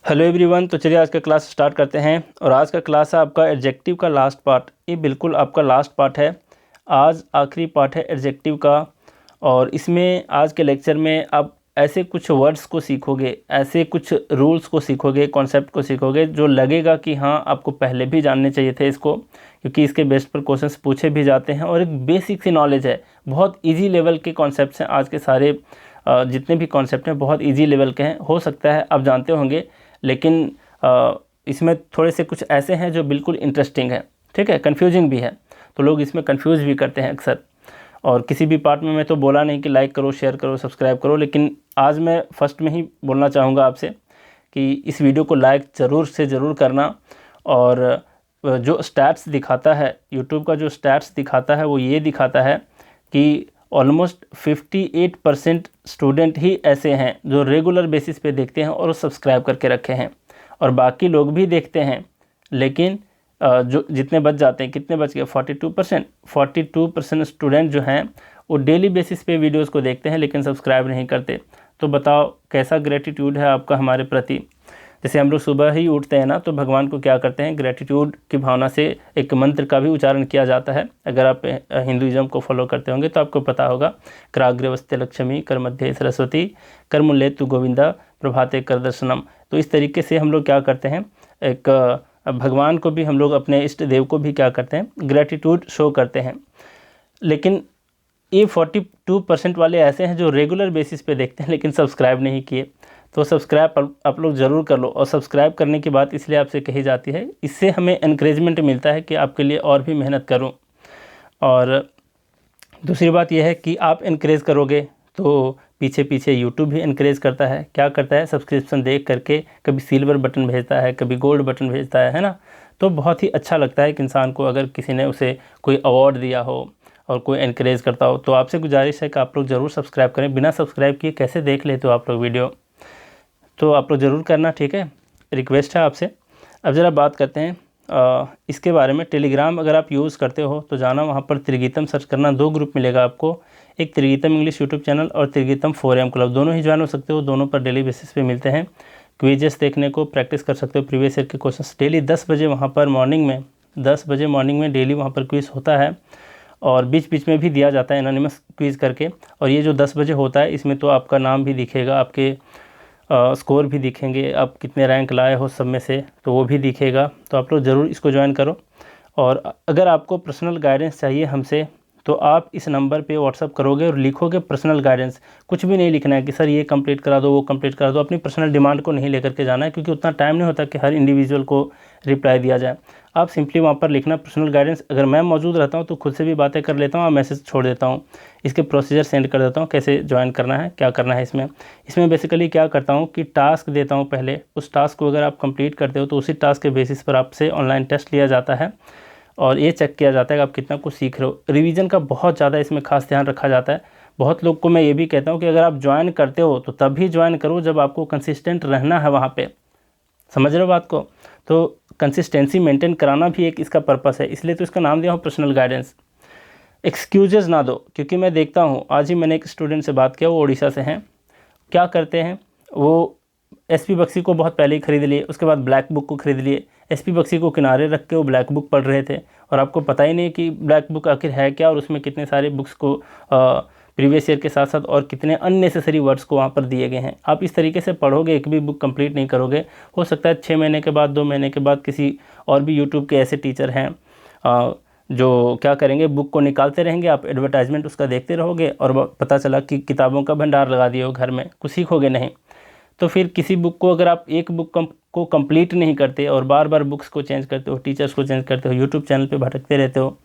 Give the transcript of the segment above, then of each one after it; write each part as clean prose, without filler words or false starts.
Hello everyone. तो चलिए आज का क्लास स्टार्ट करते हैं। और आज का क्लास है आपका एडजेक्टिव का लास्ट पार्ट। ये बिल्कुल आपका लास्ट पार्ट है, आज आखिरी पार्ट है एडजेक्टिव का। और इसमें आज के लेक्चर में आप ऐसे कुछ वर्ड्स को सीखोगे, ऐसे कुछ रूल्स को सीखोगे, कॉन्सेप्ट को सीखोगे जो लगेगा कि हाँ आपको पहले भी जानने चाहिए थे इसको, क्योंकि इसके बेस पर क्वेश्चंस पूछे भी जाते हैं। और एक बेसिक सी नॉलेज है, बहुत ईजी लेवल के कॉन्सेप्ट्स हैं। आज के सारे जितने भी कॉन्सेप्ट हैं बहुत ईजी लेवल के हैं। हो सकता है आप जानते होंगे, लेकिन इसमें थोड़े से कुछ ऐसे हैं जो बिल्कुल इंटरेस्टिंग है, ठीक है, कंफ्यूजिंग भी है, तो लोग इसमें कंफ्यूज भी करते हैं अक्सर। और किसी भी पार्ट में मैं तो बोला नहीं कि लाइक करो, शेयर करो, सब्सक्राइब करो, लेकिन आज मैं फर्स्ट में ही बोलना चाहूँगा आपसे कि इस वीडियो को लाइक ज़रूर से ज़रूर करना। और जो स्टैट्स दिखाता है, यूट्यूब का जो स्टैट्स दिखाता है वो ये दिखाता है कि ऑलमोस्ट 58% स्टूडेंट ही ऐसे हैं जो रेगुलर बेसिस पे देखते हैं और सब्सक्राइब करके रखे हैं। और बाकी लोग भी देखते हैं, लेकिन जो जितने बच जाते हैं, कितने बच गए, 42% स्टूडेंट जो हैं वो डेली बेसिस पे वीडियोस को देखते हैं लेकिन सब्सक्राइब नहीं करते। तो बताओ कैसा ग्रेटिट्यूड है आपका हमारे प्रति। जैसे हम लोग सुबह ही उठते हैं ना, तो भगवान को क्या करते हैं, ग्रेटिट्यूड की भावना से एक मंत्र का भी उच्चारण किया जाता है। अगर आप हिंदुइज्म को फॉलो करते होंगे तो आपको पता होगा, कराग्रवस्ते लक्ष्मी, कर मध्य सरस्वती, कर मूल्ये तु गोविंदा, प्रभाते कर दर्शनम। तो इस तरीके से हम लोग क्या करते हैं, एक भगवान को भी, हम लोग अपने इष्ट देव को भी क्या करते हैं, ग्रेटिट्यूड शो करते हैं। लेकिन ये 42% वाले ऐसे हैं जो रेगुलर बेसिस पे देखते हैं लेकिन सब्सक्राइब नहीं किए। तो सब्सक्राइब आप लोग ज़रूर कर लो। और सब्सक्राइब करने की बात इसलिए आपसे कही जाती है, इससे हमें एनकरेजमेंट मिलता है कि आपके लिए और भी मेहनत करूं। और दूसरी बात यह है कि आप इनक्रेज करोगे तो पीछे पीछे यूट्यूब भी इनक्रेज करता है। क्या करता है, सब्सक्रिप्शन देख करके कभी सिल्वर बटन भेजता है, कभी गोल्ड बटन भेजता है ना। तो बहुत ही अच्छा लगता है कि इंसान को अगर किसी ने उसे कोई अवार्ड दिया हो और कोई इनक्रेज करता हो। तो आपसे गुजारिश है कि आप लोग ज़रूर सब्सक्राइब करें। बिना सब्सक्राइब किए कैसे देख लेते हो आप लोग वीडियो, तो आप लोग ज़रूर करना, ठीक है, रिक्वेस्ट है आपसे। अब ज़रा बात करते हैं इसके बारे में। टेलीग्राम अगर आप यूज़ करते हो तो जाना, वहाँ पर त्रिगीतम सर्च करना, 2 ग्रुप मिलेगा आपको, एक त्रिगीतम इंग्लिश यूट्यूब चैनल और त्रिगीतम 4am क्लब। दोनों ही ज्वाइन हो सकते हो, दोनों पर डेली बेसिस पे मिलते हैं। क्विजेस देखने को, प्रैक्टिस कर सकते हो, प्रीवियस ईयर के क्वेश्चंस डेली 10 बजे वहाँ पर मॉर्निंग में, 10 बजे मॉर्निंग में डेली वहाँ पर क्विज होता है। और बीच बीच में भी दिया जाता है एनोनिमस क्विज करके। और ये जो 10 बजे होता है इसमें तो आपका नाम भी दिखेगा, आपके स्कोर भी दिखेंगे, आप कितने रैंक लाए हो सब में से, तो वो भी दिखेगा। तो आप लोग ज़रूर इसको ज्वाइन करो। और अगर आपको पर्सनल गाइडेंस चाहिए हमसे तो आप इस नंबर पे व्हाट्सअप करोगे और लिखोगे पर्सनल गाइडेंस। कुछ भी नहीं लिखना है कि सर ये कंप्लीट करा दो, वो कंप्लीट करा दो। अपनी पर्सनल डिमांड को नहीं लेकर के जाना है, क्योंकि उतना टाइम नहीं होता कि हर इंडिविजुअल को रिप्लाई दिया जाए। आप सिंपली वहाँ पर लिखना पर्सनल गाइडेंस। अगर मैं मौजूद रहता हूँ तो खुद से भी बातें कर लेता हूँ और मैसेज छोड़ देता हूँ, इसके प्रोसीजर सेंड कर देता हूँ, कैसे ज्वाइन करना है, क्या करना है। इसमें बेसिकली क्या करता हूँ कि टास्क देता हूँ पहले। उस टास्क को अगर आप कंप्लीट करते हो तो उसी टास्क के बेसिस पर आपसे ऑनलाइन टेस्ट लिया जाता है और ये चेक किया जाता है कि आप कितना कुछ सीख रहे हो। रिवीजन का बहुत ज़्यादा इसमें खास ध्यान रखा जाता है। बहुत लोग को मैं ये भी कहता हूँ कि अगर आप ज्वाइन करते हो तो तभी ज्वाइन करो जब आपको कंसिस्टेंट रहना है वहाँ पे। समझ रहे हो बात को। तो कंसिस्टेंसी मेंटेन कराना भी एक इसका पर्पस है, इसलिए तो इसका नाम दिया हूँ पर्सनल गाइडेंस। एक्सक्यूजेज़ ना दो, क्योंकि मैं देखता हूँ, आज ही मैंने एक स्टूडेंट से बात किया, वो उड़ीसा से हैं। क्या करते हैं, वो एसपी बख्शी को बहुत पहले ही खरीद लिए, उसके बाद ब्लैक बुक को खरीद लिए। एसपी बख्शी को किनारे रख के वो ब्लैक बुक पढ़ रहे थे और आपको पता ही नहीं कि ब्लैक बुक आखिर है क्या, और उसमें कितने सारे बुक्स को प्रीवियस ईयर के साथ साथ और कितने अननेसेसरी वर्ड्स को वहाँ पर दिए गए हैं। आप इस तरीके से पढ़ोगे, एक भी बुक कंप्लीट नहीं करोगे। हो सकता है 6 महीने के बाद, 2 महीने के बाद किसी और भी यूट्यूब के ऐसे टीचर हैं जो क्या करेंगे, बुक को निकालते रहेंगे, आप एडवर्टाइजमेंट उसका देखते रहोगे और पता चला कि किताबों का भंडार लगा दिए हो घर में, कुछ सीखोगे नहीं। तो फिर किसी बुक को, अगर आप एक बुक को कंप्लीट नहीं करते और बार बार बुक्स को चेंज करते हो, टीचर्स को चेंज करते हो, यूट्यूब चैनल पे भटकते रहते हो,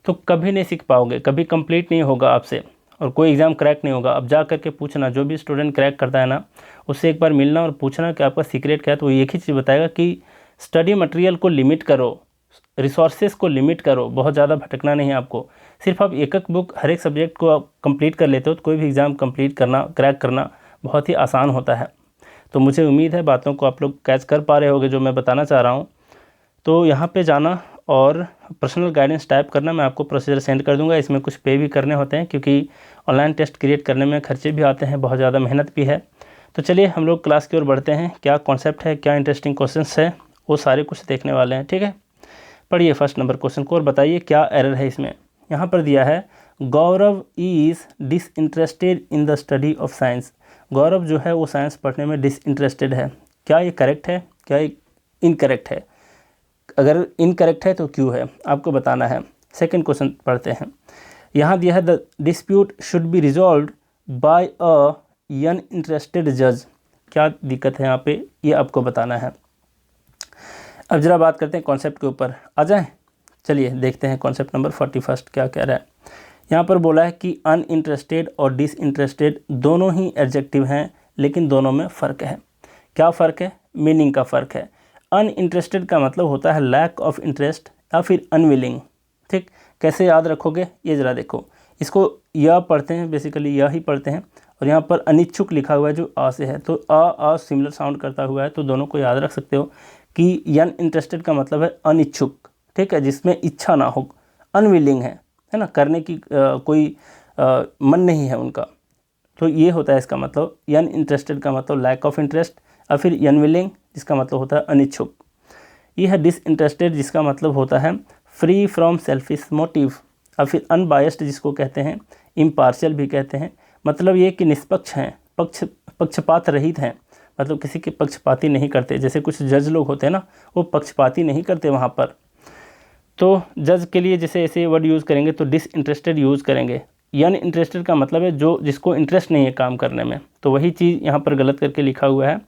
तो कभी नहीं सीख पाओगे, कभी कंप्लीट नहीं होगा आपसे और कोई एग्ज़ाम क्रैक नहीं होगा। अब जा करके पूछना, जो भी स्टूडेंट क्रैक करता है ना, उससे एक बार मिलना और पूछना कि आपका सीक्रेट क्या है, तो वो एक ही चीज़ बताएगा कि स्टडी मटेरियल को लिमिट करो, रिसोर्सेज को लिमिट करो, बहुत ज़्यादा भटकना नहीं है आपको। सिर्फ आप एक बुक हर एक सब्जेक्ट को आप कंप्लीट कर लेते हो तो कोई भी एग्ज़ाम कंप्लीट करना, क्रैक करना बहुत ही आसान होता है। तो मुझे उम्मीद है बातों को आप लोग कैच कर पा रहे होगे जो मैं बताना चाह रहा हूँ। तो यहाँ पे जाना और पर्सनल गाइडेंस टाइप करना, मैं आपको प्रोसीजर सेंड कर दूँगा। इसमें कुछ पे भी करने होते हैं क्योंकि ऑनलाइन टेस्ट क्रिएट करने में खर्चे भी आते हैं, बहुत ज़्यादा मेहनत भी है। तो चलिए हम लोग क्लास की ओर बढ़ते हैं। क्या कॉन्सेप्ट है, क्या इंटरेस्टिंग क्वेश्चंस है, वो सारे कुछ देखने वाले हैं। ठीक है, पढ़िए फर्स्ट नंबर क्वेश्चन को और बताइए क्या एरर है इसमें। यहाँ पर दिया है Gaurav is disinterested in the study of science. Gaurav जो है वो साइंस पढ़ने में डिसइंटरेस्टेड है। क्या ये करेक्ट है, क्या ये इनकरेक्ट है? अगर इनकरेक्ट है तो क्यों है, आपको बताना है। सेकंड क्वेश्चन पढ़ते हैं। यहाँ दिया है the dispute should be resolved by a uninterested जज। क्या दिक्कत है यहाँ पे, ये आपको बताना है। अब जरा बात करते हैं कॉन्सेप्ट के ऊपर, आ जाएं। चलिए देखते हैं कॉन्सेप्ट नंबर 41 क्या कह रहा है। यहाँ पर बोला है कि अनइंटरेस्टेड और डिसइंटरेस्टेड दोनों ही एडजेक्टिव हैं, लेकिन दोनों में फ़र्क है। क्या फ़र्क है? मीनिंग का फ़र्क है। अनइंटरेस्टेड का मतलब होता है लैक ऑफ इंटरेस्ट या फिर अनविलिंग। ठीक, कैसे याद रखोगे ये ज़रा देखो। इसको यह पढ़ते हैं, बेसिकली यह ही पढ़ते हैं, और यहाँ पर अनिच्छुक लिखा हुआ है जो आ से है, तो आ सिमिलर साउंड करता हुआ है, तो दोनों को याद रख सकते हो कि अनइंटरेस्टेड का मतलब है अनिच्छुक। ठीक है, जिसमें इच्छा ना हो, अनविलिंग है ना, करने की कोई मन नहीं है उनका, तो ये होता है इसका मतलब। अनइंटरेस्टेड का मतलब लैक ऑफ इंटरेस्ट, और फिर अनविलिंग जिसका मतलब होता है अनिच्छुक। ये है डिसइंटरेस्टेड जिसका मतलब होता है फ्री फ्रॉम सेल्फिश मोटिव, और फिर अनबायस्ड जिसको कहते हैं, इम्पार्शियल भी कहते हैं। मतलब ये कि निष्पक्ष हैं, पक्षपात रहित हैं, मतलब किसी के पक्षपाती नहीं करते। जैसे कुछ जज लोग होते हैं ना, वो पक्षपाती नहीं करते वहाँ पर। तो जज के लिए जैसे ऐसे वर्ड यूज़ करेंगे तो डिसइंटरेस्टेड यूज़ करेंगे। अनइंटरेस्टेड का मतलब है जो जिसको इंटरेस्ट नहीं है काम करने में, तो वही चीज़ यहाँ पर गलत करके लिखा हुआ है।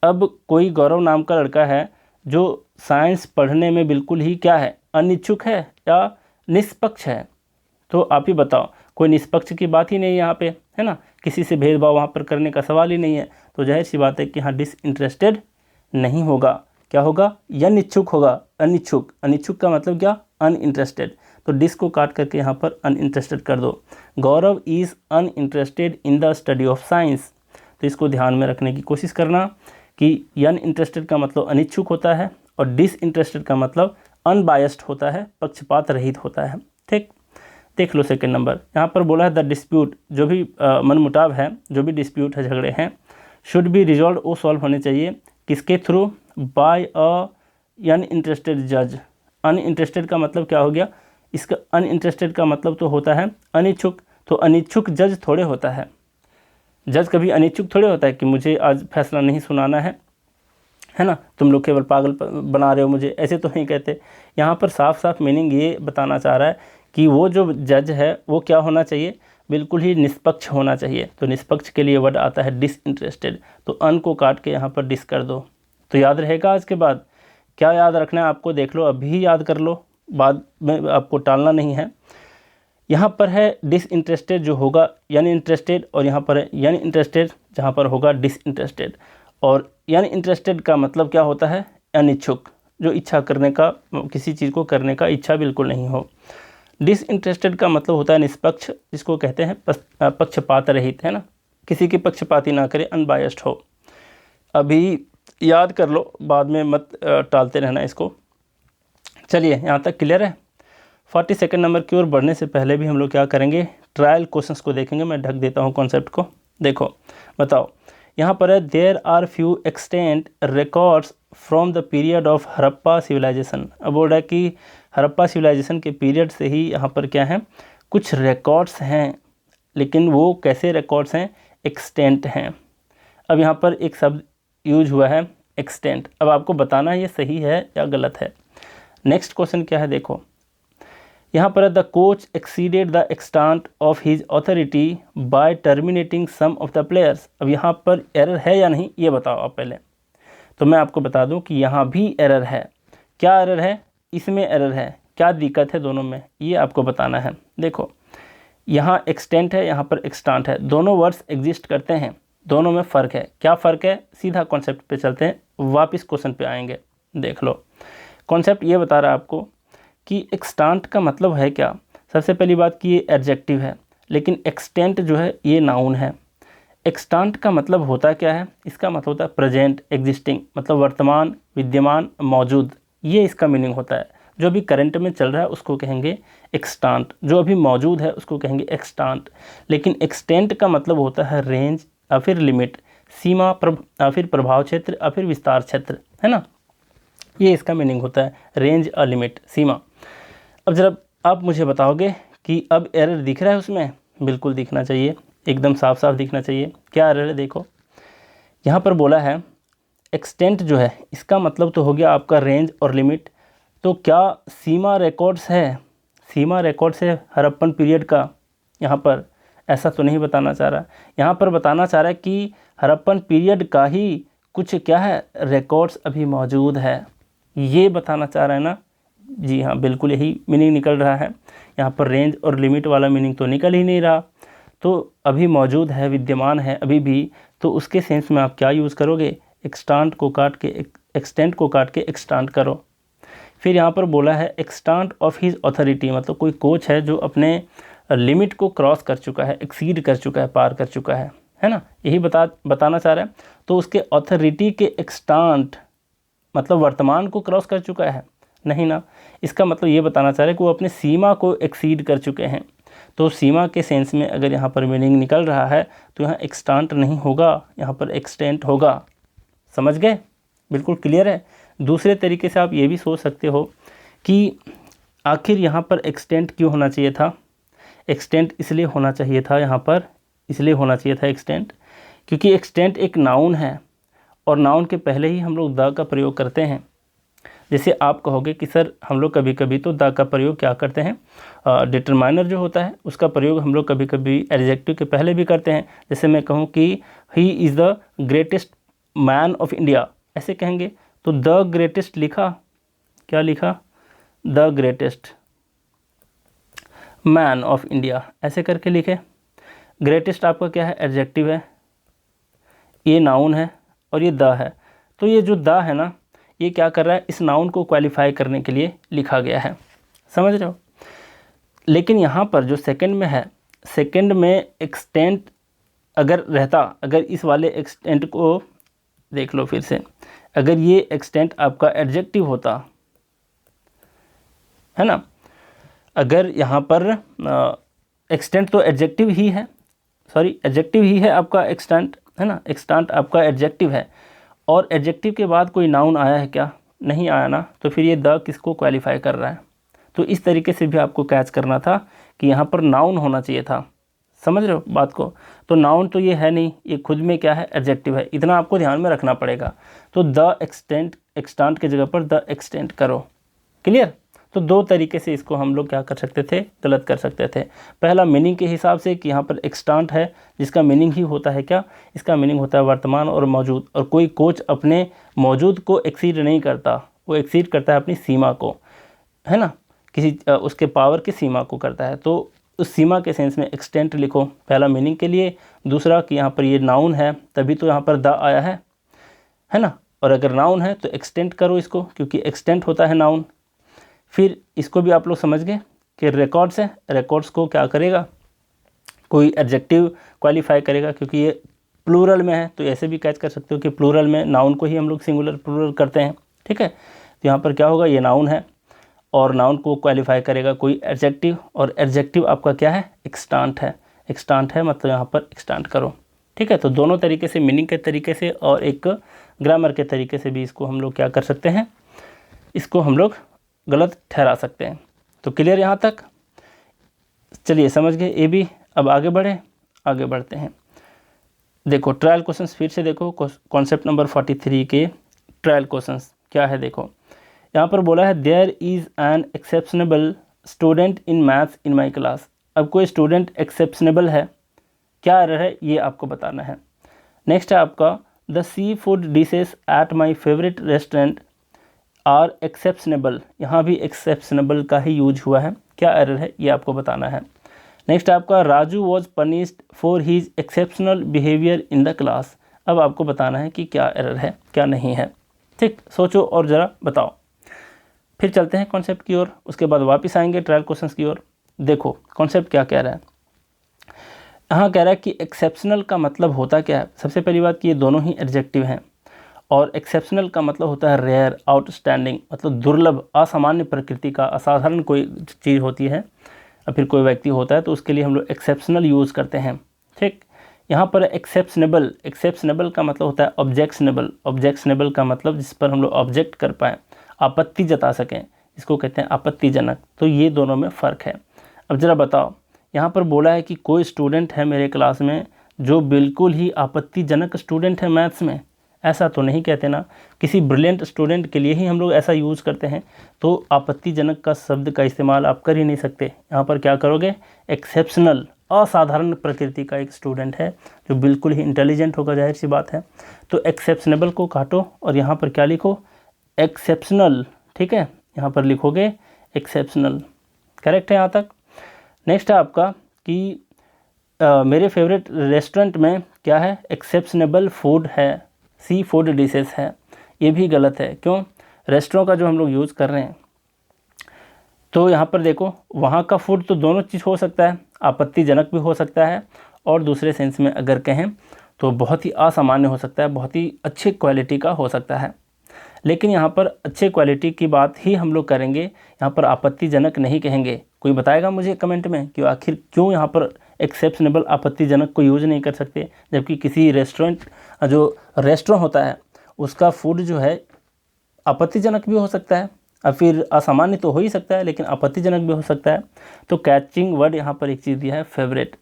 अब कोई गौरव नाम का लड़का है जो साइंस पढ़ने में बिल्कुल ही क्या है, अनिच्छुक है या निष्पक्ष है। तो आप ही बताओ, कोई निष्पक्ष की बात ही नहीं है यहाँ पे, है ना, किसी से भेदभाव वहाँ पर करने का सवाल ही नहीं है। तो जाहिर सी बात है कि यहाँ डिसइंटरेस्टेड नहीं होगा, क्या होगा, अनिच्छुक होगा। अनिच्छुक, अनिच्छुक का मतलब क्या, अनइंटरेस्टेड। तो डिस को काट करके यहाँ पर अनइंटरेस्टेड कर दो। Gaurav is uninterested in the study of science. तो इसको ध्यान में रखने की कोशिश करना कि अनइंटरेस्टेड का मतलब अनिच्छुक होता है और डिसइंटरेस्टेड का मतलब अनबायस्ड होता है, पक्षपात रहित होता है। ठीक, देख लो सेकंड नंबर। यहाँ पर बोला है द डिस्प्यूट, जो भी मनमुटाव है, जो भी डिस्प्यूट है, झगड़े हैं, शुड बी रिजॉल्व, वो सॉल्व होने चाहिए किसके थ्रू, बाय अ अनइंटरेस्टेड जज। अनइंटरेस्टेड का मतलब क्या हो गया, इसका अनइंटरेस्टेड का मतलब तो होता है अनिच्छुक। तो अनिच्छुक जज थोड़े होता है, जज कभी अनिच्छुक थोड़े होता है कि मुझे आज फैसला नहीं सुनाना है ना, तुम लोग केवल पागल बना रहे हो मुझे, ऐसे तो नहीं कहते। यहाँ पर साफ साफ मीनिंग ये बताना चाह रहा है कि वो जो जज है वो क्या होना चाहिए, बिल्कुल ही निष्पक्ष होना चाहिए। तो निष्पक्ष के लिए वर्ड आता है डिसइंटरेस्टेड। तो अन को काट के यहाँ पर डिस कर दो, तो याद रहेगा। आज के बाद क्या याद रखना है आपको, देख लो, अभी याद कर लो, बाद में आपको टालना नहीं है। यहाँ पर है डिसइंटरेस्टेड जो होगा अनइंटरेस्टेड, और यहाँ पर है अनइंटरेस्टेड जहाँ पर होगा डिसइंटरेस्टेड। और अनइंटरेस्टेड का मतलब क्या होता है, अनिच्छुक, जो इच्छा करने का, किसी चीज़ को करने का इच्छा बिल्कुल नहीं हो। डिसइंटरेस्टेड का मतलब होता है निष्पक्ष, जिसको कहते हैं पक्षपात रहित, है ना, किसी की पक्षपाती ना करे, अनबायस्ड हो। अभी याद कर लो, बाद में मत टालते रहना इसको। चलिए यहाँ तक क्लियर है। 42 नंबर की ओर बढ़ने से पहले भी हम लोग क्या करेंगे, ट्रायल क्वेश्चंस को देखेंगे। मैं ढक देता हूँ कॉन्सेप्ट को। देखो बताओ, यहाँ पर है there are few extant records from the period of Harappa civilization. अब बोल रहा है कि हड़प्पा सिविलाइजेशन के पीरियड से ही यहाँ पर क्या है, कुछ रिकॉर्ड्स हैं, लेकिन वो कैसे रिकॉर्ड्स हैं, एक्सटेंट हैं। अब यहाँ पर एक शब्द यूज हुआ है एक्सटेंट, अब आपको बताना है ये सही है या गलत है। नेक्स्ट क्वेश्चन क्या है, देखो यहाँ पर the coach exceeded the extent of his authority by terminating some of the players. अब यहाँ पर एरर है या नहीं ये बताओ आप पहले। तो मैं आपको बता दूं कि यहाँ भी एरर है। क्या एरर है, इसमें एरर है, क्या दिक्कत है दोनों में, ये आपको बताना है। देखो यहाँ एक्सटेंट है, यहाँ पर एक्सटेंट है, दोनों वर्ड्स एग्जिस्ट करते हैं, दोनों में फ़र्क है। क्या फ़र्क है, सीधा कॉन्सेप्ट पे चलते हैं, वापस क्वेश्चन पे आएंगे। देख लो कॉन्सेप्ट ये बता रहा है आपको कि एक्सटेंट का मतलब है क्या। सबसे पहली बात कि ये एडजेक्टिव है, लेकिन एक्सटेंट जो है ये नाउन है। एक्सटेंट का मतलब होता क्या है, इसका मतलब होता है प्रेजेंट, एग्जिस्टिंग, मतलब वर्तमान, विद्यमान, मौजूद, ये इसका मीनिंग होता है। जो अभी करंट में चल रहा है उसको कहेंगे एक्सटेंट, जो अभी मौजूद है उसको कहेंगे एक्सटेंट। लेकिन एक्सटेंट का मतलब होता है रेंज या फिर लिमिट, सीमा फिर प्रभाव क्षेत्र और फिर विस्तार क्षेत्र, है ना, ये इसका मीनिंग होता है, रेंज और लिमिट, सीमा। अब जरा आप मुझे बताओगे कि अब एरर दिख रहा है उसमें? बिल्कुल दिखना चाहिए, एकदम साफ साफ दिखना चाहिए। क्या एरर है देखो, यहाँ पर बोला है एक्सटेंट जो है इसका मतलब तो हो गया आपका रेंज और लिमिट, तो क्या सीमा रिकॉर्ड्स है? सीमा रिकॉर्ड्स है हड़प्पन पीरियड का? यहाँ पर ऐसा तो नहीं बताना चाह रहा, यहाँ पर बताना चाह रहा है कि हड़प्पन पीरियड का ही कुछ क्या है, रिकॉर्ड्स अभी मौजूद है, ये बताना चाह रहा है ना? जी हाँ, बिल्कुल यही मीनिंग निकल रहा है। यहाँ पर रेंज और लिमिट वाला मीनिंग तो निकल ही नहीं रहा, तो अभी मौजूद है, विद्यमान है अभी भी, तो उसके सेंस में आप क्या यूज़ करोगे? एक्सटेंट को काट के एक्सटेंट करो। फिर यहाँ पर बोला है एक्सटेंट ऑफ हिज अथॉरिटी, मतलब कोई कोच है जो अपने लिमिट को क्रॉस कर चुका है, एक्सीड कर चुका है, पार कर चुका है ना, यही बताना चाह रहा है। तो उसके अथॉरिटी के एक्सटेंट मतलब वर्तमान को क्रॉस कर चुका है? नहीं ना, इसका मतलब ये बताना चाह रहा है कि वो अपने सीमा को एक्सीड कर चुके हैं। तो सीमा के सेंस में अगर यहाँ पर मीनिंग निकल रहा है तो यहाँ एक्सटेंट नहीं होगा, यहाँ पर एक्सटेंट होगा। समझ गए? बिल्कुल क्लियर है। दूसरे तरीके से आप ये भी सोच सकते हो कि आखिर यहाँ पर एक्सटेंट क्यों होना चाहिए था? एक्सटेंट इसलिए होना चाहिए था, यहाँ पर इसलिए होना चाहिए था एक्सटेंट, क्योंकि एक्सटेंट एक नाउन है और नाउन के पहले ही हम लोग द का प्रयोग करते हैं। जैसे आप कहोगे कि सर हम लोग कभी कभी तो द का प्रयोग क्या करते हैं, डिटरमाइनर जो होता है उसका प्रयोग हम लोग कभी कभी एडजेक्टिव के पहले भी करते हैं। जैसे मैं कहूँ कि he is the greatest man of India, ऐसे कहेंगे तो द ग्रेटेस्ट लिखा, क्या लिखा? The greatest man of India, ऐसे करके लिखे। ग्रेटेस्ट आपका क्या है? एडजेक्टिव है, ये नाउन है और ये द है। तो ये जो द है ना, ये क्या कर रहा है? इस नाउन को क्वालिफाई करने के लिए लिखा गया है, समझ रहे हो? लेकिन यहाँ पर जो सेकंड में है, सेकंड में एक्सटेंट अगर रहता, अगर इस वाले एक्सटेंट को देख लो फिर से, अगर ये एक्सटेंट आपका एडजेक्टिव होता, है ना, अगर यहाँ पर एक्सटेंट तो एडजेक्टिव ही है, सॉरी एडजेक्टिव ही है आपका एक्सटेंट, है ना, एक्सटेंट आपका एडजेक्टिव है, और एडजेक्टिव के बाद कोई नाउन आया है क्या? नहीं आया ना, तो फिर ये द किसको क्वालिफाई कर रहा है? तो इस तरीके से भी आपको कैच करना था कि यहाँ पर नाउन होना चाहिए था। समझ रहे हो बात को? तो नाउन तो ये है नहीं, ये खुद में क्या है? एडजेक्टिव है, इतना आपको ध्यान में रखना पड़ेगा। तो द एक्सटेंट की जगह पर द एक्सटेंट करो। क्लियर? तो दो तरीके से इसको हम लोग क्या कर सकते थे? गलत कर सकते थे। पहला मीनिंग के हिसाब से कि यहाँ पर एक्सटेंट है, जिसका मीनिंग ही होता है क्या? इसका मीनिंग होता है वर्तमान और मौजूद, और कोई कोच अपने मौजूद को एक्सीड नहीं करता, वो एक्सीड करता है अपनी सीमा को, है ना, किसी उसके पावर की सीमा को करता है। तो उस सीमा के सेंस में एक्सटेंट लिखो, पहला मीनिंग के लिए। दूसरा कि यहाँ पर ये नाउन है, तभी तो यहाँ पर द आया है ना, और अगर नाउन है तो एक्सटेंट करो इसको, क्योंकि एक्सटेंट होता है नाउन। फिर इसको भी आप लोग समझ गए कि रिकॉर्ड्स है, रिकॉर्ड्स को क्या करेगा? कोई एडजेक्टिव क्वालिफाई करेगा, क्योंकि ये प्लूरल में है, तो ऐसे भी कैच कर सकते हो कि प्लूरल में नाउन को ही हम लोग सिंगुलर प्लूरल करते हैं, ठीक है। तो यहाँ पर क्या होगा? ये नाउन है और नाउन को क्वालिफाई करेगा कोई एडजेक्टिव, और एडजेक्टिव आपका क्या है? एक्सटेंट है। एक्सटेंट है मतलब यहाँ पर एक्सटेंट करो, ठीक है। तो दोनों तरीके से, मीनिंग के तरीके से और एक ग्रामर के तरीके से भी इसको हम लोग क्या कर सकते हैं? इसको हम लोग गलत ठहरा सकते हैं। तो क्लियर यहाँ तक? चलिए समझ गए ये भी। अब आगे बढ़ते हैं। देखो ट्रायल क्वेश्चंस फिर से देखो, कॉन्सेप्ट नंबर 43 के ट्रायल क्वेश्चंस क्या है देखो। यहाँ पर बोला है there is an exceptionable student in maths in my class. अब कोई स्टूडेंट एक्सेप्शनेबल है, क्या एरर है ये आपको बताना है। नेक्स्ट है आपका the seafood dishes at my favourite restaurant are exceptionable. यहाँ भी एक्सेप्शनेबल का ही यूज हुआ है, क्या एरर है ये आपको बताना है। नेक्स्ट आपका Raju was punished for his exceptional behaviour in the class. अब आपको बताना है कि क्या एरर है क्या नहीं है, ठीक। सोचो और ज़रा बताओ। फिर चलते हैं कॉन्सेप्ट की ओर, उसके बाद वापस आएंगे ट्रायल क्वेश्चंस की ओर। देखो कॉन्सेप्ट क्या कह रहा है। यहाँ कह रहा है कि एक्सेप्शनल का मतलब होता क्या है। सबसे पहली बात कि ये दोनों ही एडजेक्टिव हैं, और एक्सेप्शनल का मतलब होता है रेयर, आउटस्टैंडिंग, मतलब दुर्लभ, असामान्य प्रकृति का, असाधारण कोई चीज़ होती है, और फिर कोई व्यक्ति होता है तो उसके लिए हम लोग एक्सेप्शनल यूज़ करते हैं, ठीक। यहाँ पर एक्सेप्शनेबल, एक्सेप्शनेबल का मतलब होता है ऑब्जेक्शनेबल, ऑब्जेक्शनेबल का मतलब जिस पर हम लोग ऑब्जेक्ट कर पाएँ, आपत्ति जता सकें, इसको कहते हैं आपत्तिजनक। तो ये दोनों में फ़र्क है। अब ज़रा बताओ, यहाँ पर बोला है कि कोई स्टूडेंट है मेरे क्लास में जो बिल्कुल ही आपत्तिजनक स्टूडेंट है मैथ्स में, ऐसा तो नहीं कहते ना। किसी ब्रिलियंट स्टूडेंट के लिए ही हम लोग ऐसा यूज़ करते हैं, तो आपत्तिजनक का शब्द का इस्तेमाल आप कर ही नहीं सकते। यहाँ पर क्या करोगे, एक्सेप्शनल, असाधारण प्रकृति का एक स्टूडेंट है जो बिल्कुल ही इंटेलिजेंट होगा, जाहिर सी बात है। तो एक्सेप्शनेबल को काटो और यहाँ पर क्या लिखो, एक्सेप्शनल। ठीक है, यहाँ पर लिखोगे एक्सेप्शनल। करेक्ट है यहाँ तक। नेक्स्ट है आपका कि मेरे फेवरेट रेस्टोरेंट में क्या है, एक्सेप्शनेबल फूड है, सी फूड डिशेस है। ये भी गलत है। क्यों, रेस्टोरेंट का जो हम लोग यूज़ कर रहे हैं, तो यहाँ पर देखो वहाँ का फूड तो दोनों चीज़ हो सकता है, आपत्तिजनक भी हो सकता है और दूसरे सेंस में अगर कहें तो बहुत ही असामान्य हो सकता है, बहुत ही अच्छी क्वालिटी का हो सकता है। लेकिन यहाँ पर अच्छे क्वालिटी की बात ही हम लोग करेंगे, यहाँ पर आपत्तिजनक नहीं कहेंगे। कोई बताएगा मुझे कमेंट में कि आखिर क्यों यहाँ पर एक्सेप्शनेबल आपत्तिजनक को यूज़ नहीं कर सकते, जबकि किसी रेस्टोरेंट, जो रेस्टोरेंट होता है उसका फूड जो है आपत्तिजनक भी हो सकता है और फिर असामान्य तो हो ही सकता है, लेकिन आपत्तिजनक भी हो सकता है। तो कैचिंग वर्ड यहाँ पर एक चीज़ दिया है, फेवरेट।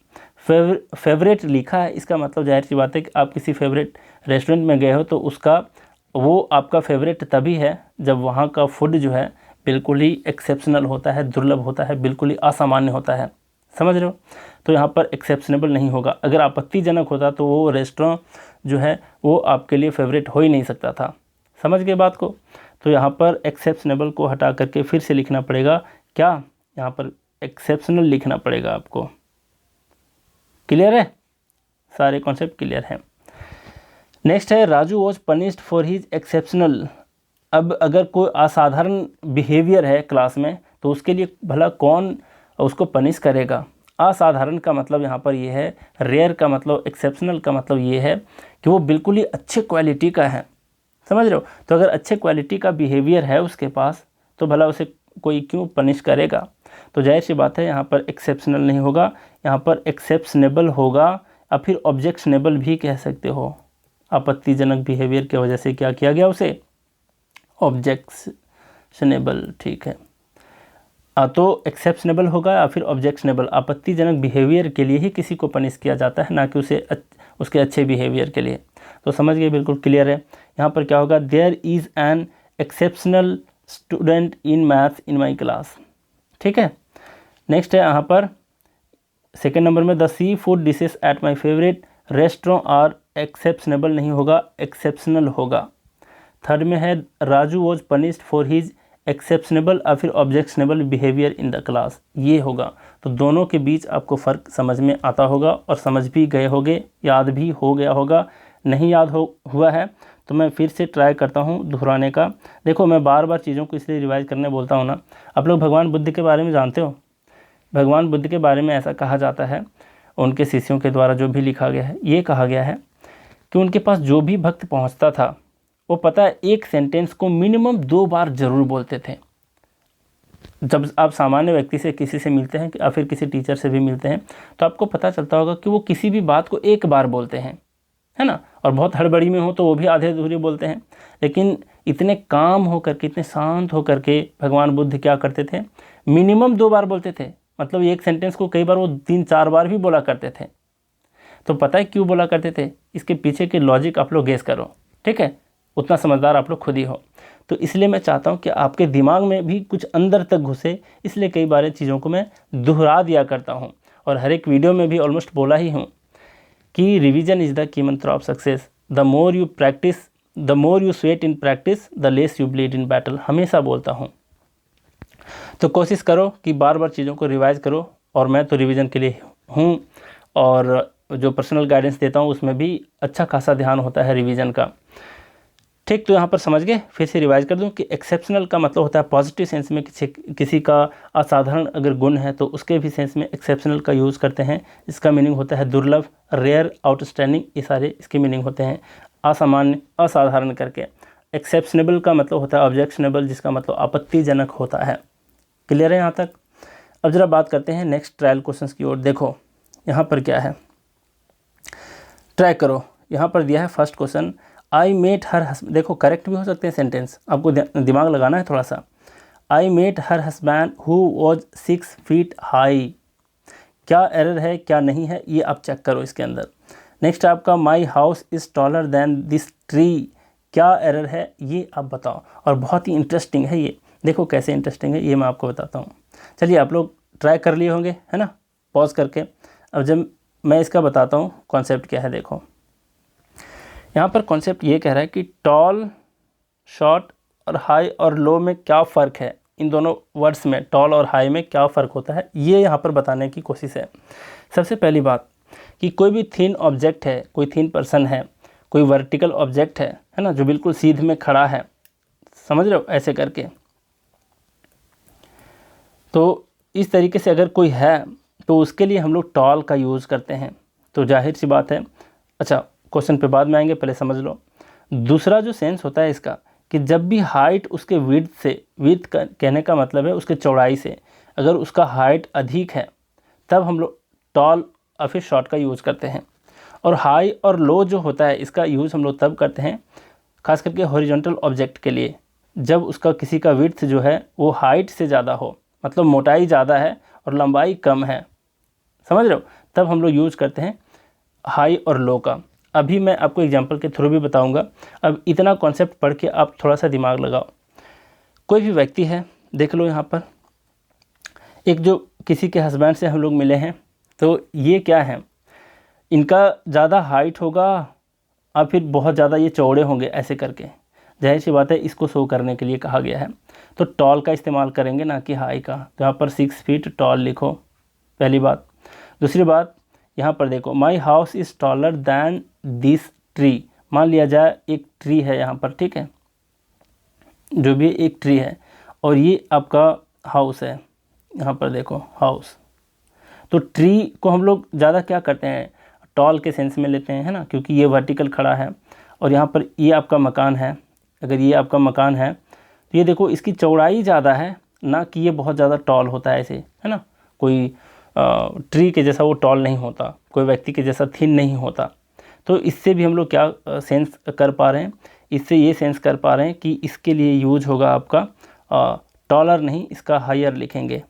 फेवरेट लिखा है, इसका मतलब जाहिर सी बात है कि आप किसी फेवरेट रेस्टोरेंट में गए हो तो उसका वो आपका फेवरेट तभी है जब वहाँ का फूड जो है बिल्कुल ही एक्सेप्शनल होता है, दुर्लभ होता है, बिल्कुल ही असामान्य होता है। समझ रहे हो। तो यहाँ पर एक्सेप्शनेबल नहीं होगा। अगर आपत्तिजनक होता तो वो रेस्टोरेंट जो है वो आपके लिए फेवरेट हो ही नहीं सकता था। समझ गए बात को। तो यहाँ पर एक्सेप्शनेबल को हटा करके फिर से लिखना पड़ेगा क्या, यहाँ पर एक्सेप्शनल लिखना पड़ेगा आपको। क्लियर है, सारे कॉन्सेप्ट क्लियर हैं। नेक्स्ट है Raju was punished for his exceptional. अब अगर कोई असाधारण बिहेवियर है क्लास में तो उसके लिए भला कौन उसको पनिश करेगा। असाधारण का मतलब यहाँ पर ये है, रेयर का मतलब, एक्सेप्शनल का मतलब ये है कि वो बिल्कुल ही अच्छे क्वालिटी का है। समझ रहे हो। तो अगर अच्छे क्वालिटी का बिहेवियर है उसके पास तो भला उसे कोई क्यों पनिश करेगा। तो जाहिर सी बात है यहाँ पर एक्सेप्शनल नहीं होगा, यहाँ पर एक्सेप्शनेबल होगा या फिर ऑब्जेक्शनेबल भी कह सकते हो। आपत्तिजनक बिहेवियर की वजह से क्या किया गया उसे, ऑब्जेक्शनेबल। ठीक है, तो एक्सेप्शनेबल होगा या फिर ऑब्जेक्शनेबल। आपत्तिजनक बिहेवियर के लिए ही किसी को पनिश किया जाता है, ना कि उसे उसके अच्छे बिहेवियर के लिए। तो समझ गए, बिल्कुल क्लियर है। यहाँ पर क्या होगा, there is an exceptional student in maths in my class. ठीक है। नेक्स्ट है यहाँ पर सेकेंड नंबर में, the seafood dishes at my favourite restaurant are exceptionable नहीं होगा, एक्सेप्शनल होगा। थर्ड में है Raju was punished for his exceptionable या फिर objectionable behaviour in the class, ये होगा। तो दोनों के बीच आपको फ़र्क समझ में आता होगा और समझ भी गए होगे, याद भी हो गया होगा। नहीं याद हुआ है तो मैं फिर से ट्राई करता हूँ दोहराने का। देखो मैं बार बार चीज़ों को इसलिए रिवाइज करने बोलता हूँ ना। आप लोग भगवान बुद्ध के बारे में जानते हो। भगवान बुद्ध के बारे में ऐसा कहा जाता है, उनके शिष्यों के द्वारा जो भी लिखा गया है, ये कहा गया है कि उनके पास जो भी भक्त पहुँचता था वो पता है एक सेंटेंस को मिनिमम 2 बार ज़रूर बोलते थे। जब आप सामान्य व्यक्ति से किसी से मिलते हैं या फिर किसी टीचर से भी मिलते हैं तो आपको पता चलता होगा कि वो किसी भी बात को एक बार बोलते हैं, है ना। और बहुत हड़बड़ी में हो तो वो भी आधे अधूरे बोलते हैं। लेकिन इतने काम होकर के, इतने शांत होकर के भगवान बुद्ध क्या करते थे, मिनिमम 2 बार बोलते थे। मतलब एक सेंटेंस को कई बार वो 3-4 बार भी बोला करते थे। तो पता है क्यों बोला करते थे, इसके पीछे के लॉजिक आप लोग गेस करो। ठीक है, उतना समझदार आप लोग खुद ही हो। तो इसलिए मैं चाहता हूँ कि आपके दिमाग में भी कुछ अंदर तक घुसे, इसलिए कई बार चीज़ों को मैं दोहरा दिया करता हूँ और हर एक वीडियो में भी ऑलमोस्ट बोला ही हूँ कि रिवीजन इज़ द की मंत्र of success. The more you practice, the more you sweat in practice, the less you bleed in battle, हमेशा बोलता हूँ। तो कोशिश करो कि बार बार चीज़ों को रिवाइज करो। और मैं तो रिवीजन के लिए हूँ और जो पर्सनल गाइडेंस देता हूँ उसमें भी अच्छा खासा ध्यान होता है रिवीजन का। ठीक, तो यहाँ पर समझ गए। फिर से रिवाइज कर दूं कि एक्सेप्शनल का मतलब होता है पॉजिटिव सेंस में, किसी का असाधारण अगर गुण है तो उसके भी सेंस में एक्सेप्शनल का यूज़ करते हैं। इसका मीनिंग होता है दुर्लभ, रेयर, आउटस्टैंडिंग, ये सारे इसके मीनिंग होते हैं असामान्य, असाधारण करके। एक्सेप्शनेबल का मतलब होता है ऑब्जेक्शनेबल, जिसका मतलब आपत्तिजनक होता है। क्लियर है यहाँ तक। अब जरा बात करते हैं नेक्स्ट ट्रायल क्वेश्चंस की ओर। देखो यहाँ पर क्या है, ट्राई करो। यहाँ पर दिया है first question, I met her husband, देखो करेक्ट भी हो सकते हैं सेंटेंस, आपको दिमाग लगाना है थोड़ा सा। I met her husband who was 6 feet high, क्या एरर है क्या नहीं है ये आप चेक करो इसके अंदर। नेक्स्ट आपका my house is taller then this tree, क्या एरर है ये आप बताओ। और बहुत ही इंटरेस्टिंग है ये, देखो कैसे इंटरेस्टिंग है ये मैं आपको बताता हूँ। चलिए आप लोग ट्राई कर लिए होंगे है ना, पॉज करके। अब जब मैं इसका बताता हूँ कॉन्सेप्ट क्या है, देखो यहाँ पर कॉन्सेप्ट ये कह रहा है कि टॉल, शॉर्ट और हाई और लो में क्या फ़र्क है, इन दोनों वर्ड्स में टॉल और हाई में क्या फ़र्क होता है ये यहाँ पर बताने की कोशिश है। सबसे पहली बात कि कोई भी थिन ऑब्जेक्ट है, कोई थिन पर्सन है, कोई वर्टिकल ऑब्जेक्ट है ना, जो बिल्कुल सीध में खड़ा है, समझ रहे हो ऐसे करके, तो इस तरीके से अगर कोई है तो उसके लिए हम लोग टॉल का यूज़ करते हैं। तो जाहिर सी बात है, अच्छा क्वेश्चन पे बाद में आएंगे, पहले समझ लो। दूसरा जो सेंस होता है इसका कि जब भी हाइट उसके विड्थ से, विड्थ कहने का मतलब है उसके चौड़ाई से, अगर उसका हाइट अधिक है तब हम लोग टॉल और फिर शॉर्ट का यूज़ करते हैं। और हाई और लो जो होता है इसका यूज़ हम लोग तब करते हैं खास करके हॉरिजॉन्टल ऑब्जेक्ट के लिए, जब उसका किसी का विड्थ जो है वो हाइट से ज़्यादा हो, मतलब मोटाई ज़्यादा है और लंबाई कम है, समझ रहे हो, तब हम लोग यूज़ करते हैं हाई और लो का। अभी मैं आपको एग्जांपल के थ्रू भी बताऊंगा। अब इतना कॉन्सेप्ट पढ़ के आप थोड़ा सा दिमाग लगाओ। कोई भी व्यक्ति है, देख लो यहाँ पर एक जो किसी के हस्बैंड से हम लोग मिले हैं, तो ये क्या है, इनका ज़्यादा हाइट होगा और फिर बहुत ज़्यादा ये चौड़े होंगे ऐसे करके, जाहिर सी बात है इसको शो करने के लिए कहा गया है। तो टॉल का इस्तेमाल करेंगे ना कि हाई का। तो यहाँ पर 6 फीट टॉल लिखो, पहली बात। दूसरी बात यहाँ पर देखो, my house is taller then this tree, मान लिया जाए एक ट्री है यहाँ पर, ठीक है, जो भी एक ट्री है और ये आपका हाउस है, यहाँ पर देखो हाउस। तो ट्री को हम लोग ज़्यादा क्या करते हैं, टॉल के सेंस में लेते हैं है ना, क्योंकि ये वर्टिकल खड़ा है और यहाँ पर ये आपका मकान है। अगर ये आपका मकान है तो ये देखो इसकी चौड़ाई ज़्यादा है, ना कि ये बहुत ज़्यादा टॉल होता है ऐसे, है ना। कोई ट्री के जैसा वो टॉल नहीं होता, कोई व्यक्ति के जैसा थिन नहीं होता। तो इससे भी हम लोग क्या सेंस कर पा रहे हैं, इससे ये सेंस कर पा रहे हैं कि इसके लिए यूज होगा आपका टॉलर नहीं, इसका हायर लिखेंगे,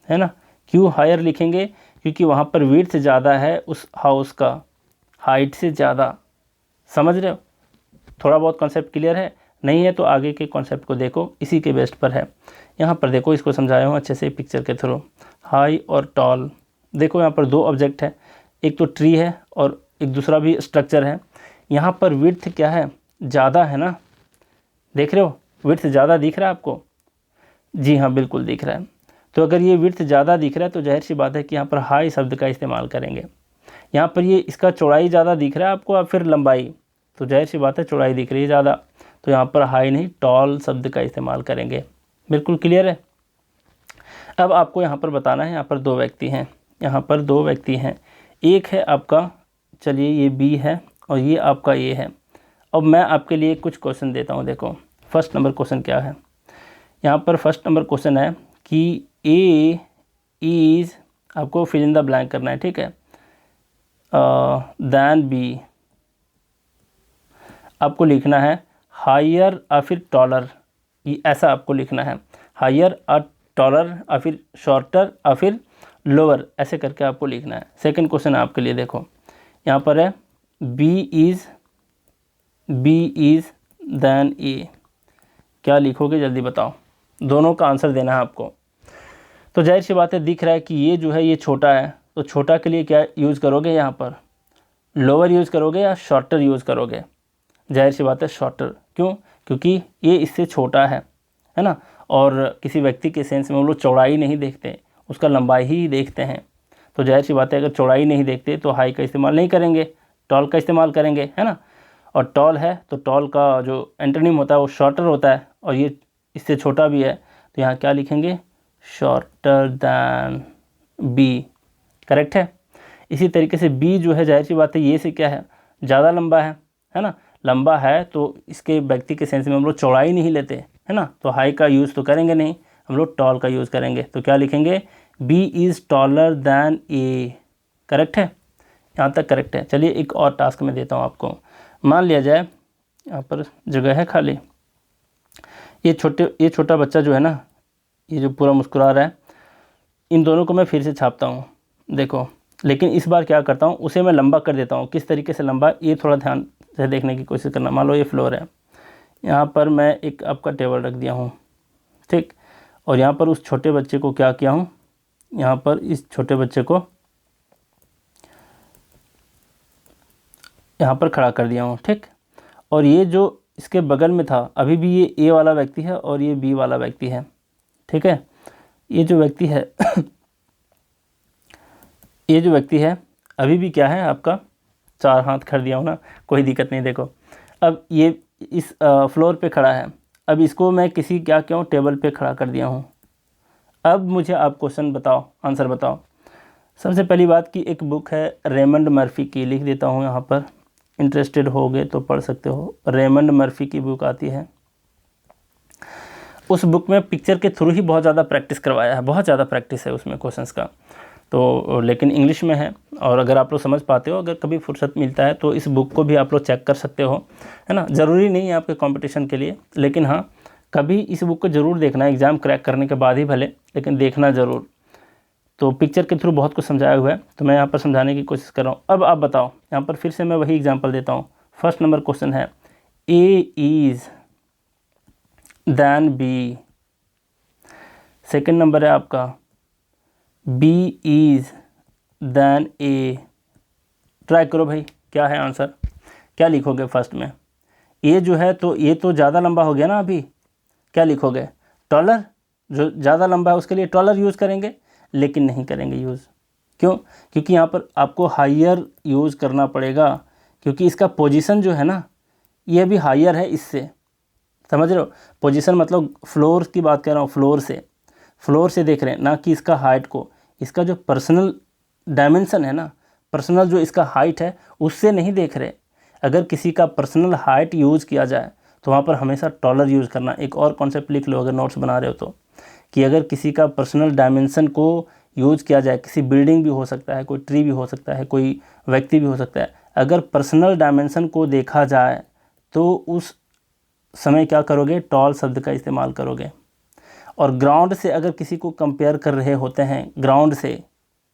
है ना। क्यों हायर लिखेंगे, क्योंकि वहाँ पर विड्थ ज़्यादा है उस हाउस का, हाइट से ज़्यादा, समझ रहे हो। थोड़ा बहुत कॉन्सेप्ट क्लियर है, नहीं है तो आगे के कॉन्सेप्ट को देखो, इसी के बेस्ट पर है। यहाँ पर देखो इसको समझाया हूँ अच्छे से पिक्चर के थ्रू। हाई और टॉल, देखो यहाँ पर दो ऑब्जेक्ट है, एक तो ट्री है और एक दूसरा भी स्ट्रक्चर है। यहाँ पर विड्थ क्या है, ज़्यादा है ना, देख रहे हो विड्थ ज़्यादा दिख रहा है आपको, जी हाँ बिल्कुल दिख रहा है। तो अगर ये विड्थ ज़्यादा दिख रहा है तो जाहिर सी बात है कि यहाँ पर हाई शब्द का इस्तेमाल करेंगे। यहाँ पर ये इसका चौड़ाई ज़्यादा दिख रहा है आपको और फिर लंबाई, तो जाहिर सी बात है चौड़ाई दिख रही है ज़्यादा, तो यहाँ पर हाई नहीं टॉल शब्द का इस्तेमाल करेंगे। बिल्कुल क्लियर है। अब आपको यहाँ पर बताना है, यहाँ पर दो व्यक्ति हैं, यहाँ पर दो व्यक्ति हैं, एक है आपका, चलिए ये बी है और ये आपका ए है। अब मैं आपके लिए कुछ क्वेश्चन देता हूँ। देखो फर्स्ट नंबर क्वेश्चन क्या है, यहाँ पर फर्स्ट नंबर क्वेश्चन है कि ए इज़, आपको फिल इन द ब्लैंक करना है, ठीक है, दैन बी, आपको लिखना है हायर और फिर टॉलर, ये ऐसा आपको लिखना है, हायर और टॉलर और फिर शॉर्टर और फिर लोअर, ऐसे करके आपको लिखना है। सेकंड क्वेश्चन आपके लिए देखो, यहाँ पर है बी इज़ देन ए, क्या लिखोगे जल्दी बताओ, दोनों का आंसर देना है आपको। तो जाहिर सी बात है दिख रहा है कि ये जो है ये छोटा है, तो छोटा के लिए क्या यूज़ करोगे, यहाँ पर लोअर यूज़ करोगे या शॉर्टर यूज़ करोगे, जाहिर सी बात है शॉर्टर। क्यों, क्योंकि ये इससे छोटा है ना, और किसी व्यक्ति के सेंस में हम लोग चौड़ाई नहीं देखते, उसका लंबाई ही देखते हैं। तो जाहिर सी बात है अगर चौड़ाई नहीं देखते तो हाई का इस्तेमाल नहीं करेंगे, टॉल का इस्तेमाल करेंगे, है ना। और टॉल है तो टॉल का जो एंटोनिम होता है वो शॉर्टर होता है, और ये इससे छोटा भी है, तो यहाँ क्या लिखेंगे, शॉर्टर दैन बी, करेक्ट है। इसी तरीके से बी जो है जाहिर सी बात है ये से क्या है, ज़्यादा लंबा है ना, लंबा है तो इसके व्यक्ति के सेंस में हम लोग चौड़ाई नहीं लेते, है ना, तो हाई का यूज़ तो करेंगे नहीं, हम लोग टॉल का यूज़ करेंगे। तो क्या लिखेंगे, B is taller than A, correct है। यहाँ तक करेक्ट है। चलिए एक और टास्क मैं देता हूँ आपको। मान लिया जाए यहाँ पर जगह है खाली, ये छोटा बच्चा जो है ना, ये जो पूरा मुस्कुरा रहा है, इन दोनों को मैं फिर से छापता हूँ देखो। लेकिन इस बार क्या करता हूँ, उसे मैं लंबा कर देता हूँ। किस तरीके से लंबा, ये थोड़ा ध्यान से देखने की कोशिश करना। मान लो ये फ्लोर है, यहाँ पर मैं एक आपका टेबल रख दिया हूँ, ठीक। और यहाँ पर उस छोटे बच्चे को क्या किया हूँ, यहाँ पर इस छोटे बच्चे को यहाँ पर खड़ा कर दिया हूँ, ठीक। और ये जो इसके बगल में था, अभी भी ये ए वाला व्यक्ति है और ये बी वाला व्यक्ति है, ठीक है। ये जो व्यक्ति है ये जो व्यक्ति है अभी भी क्या है आपका, 4 हाथ कर दिया हूँ ना, कोई दिक्कत नहीं। देखो अब ये इस फ्लोर पे खड़ा है, अब इसको मैं किसी क्या क्यों टेबल पे खड़ा कर दिया हूँ। अब मुझे आप क्वेश्चन बताओ, आंसर बताओ। सबसे पहली बात कि एक बुक है रेमंड मर्फी की, लिख देता हूँ यहाँ पर, इंटरेस्टेड होगे तो पढ़ सकते हो। रेमंड मर्फी की बुक आती है, उस बुक में पिक्चर के थ्रू ही बहुत ज़्यादा प्रैक्टिस करवाया है, बहुत ज़्यादा प्रैक्टिस है उसमें क्वेश्चंस का। तो लेकिन इंग्लिश में है, और अगर आप लोग समझ पाते हो, अगर कभी फुर्सत मिलता है तो इस बुक को भी आप लोग चेक कर सकते हो, है ना। ज़रूरी नहीं है आपके कंपटीशन के लिए, लेकिन हाँ कभी इस बुक को ज़रूर देखना, एग्ज़ाम क्रैक करने के बाद ही भले, लेकिन देखना ज़रूर। तो पिक्चर के थ्रू बहुत कुछ समझाया हुआ है, तो मैं यहाँ पर समझाने की कोशिश कर रहा हूँ। अब आप बताओ, यहाँ पर फिर से मैं वही एग्जाम्पल देता हूँ। फर्स्ट नंबर क्वेश्चन है A is than B. Second number है आपका B is than A. Try करो भाई, क्या है आंसर, क्या लिखोगे फर्स्ट में। ए जो है तो ये तो ज़्यादा लंबा हो गया ना, अभी क्या लिखोगे, टॉलर। जो ज़्यादा लंबा है उसके लिए टॉलर यूज़ करेंगे, लेकिन नहीं करेंगे यूज़। क्यों, क्योंकि यहाँ पर आपको हायर यूज़ करना पड़ेगा, क्योंकि इसका पोजीशन जो है ना ये भी हायर है इससे, समझ रहे हो। पोजीशन मतलब फ्लोर की बात कर रहा हूँ, फ्लोर से देख रहे हैं ना, कि इसका हाइट को, इसका जो पर्सनल डायमेंशन है ना, पर्सनल जो इसका हाइट है उससे नहीं देख रहे। अगर किसी का पर्सनल हाइट यूज़ किया जाए तो वहाँ पर हमेशा टॉलर यूज़ करना। एक और कॉन्सेप्ट लिख लो अगर नोट्स बना रहे हो तो, कि अगर किसी का पर्सनल डायमेंशन को यूज़ किया जाए, किसी बिल्डिंग भी हो सकता है, कोई ट्री भी हो सकता है, कोई व्यक्ति भी हो सकता है, अगर पर्सनल डायमेंशन को देखा जाए तो उस समय क्या करोगे, टॉल शब्द का इस्तेमाल करोगे। और ग्राउंड से अगर किसी को कंपेयर कर रहे होते हैं, ग्राउंड से,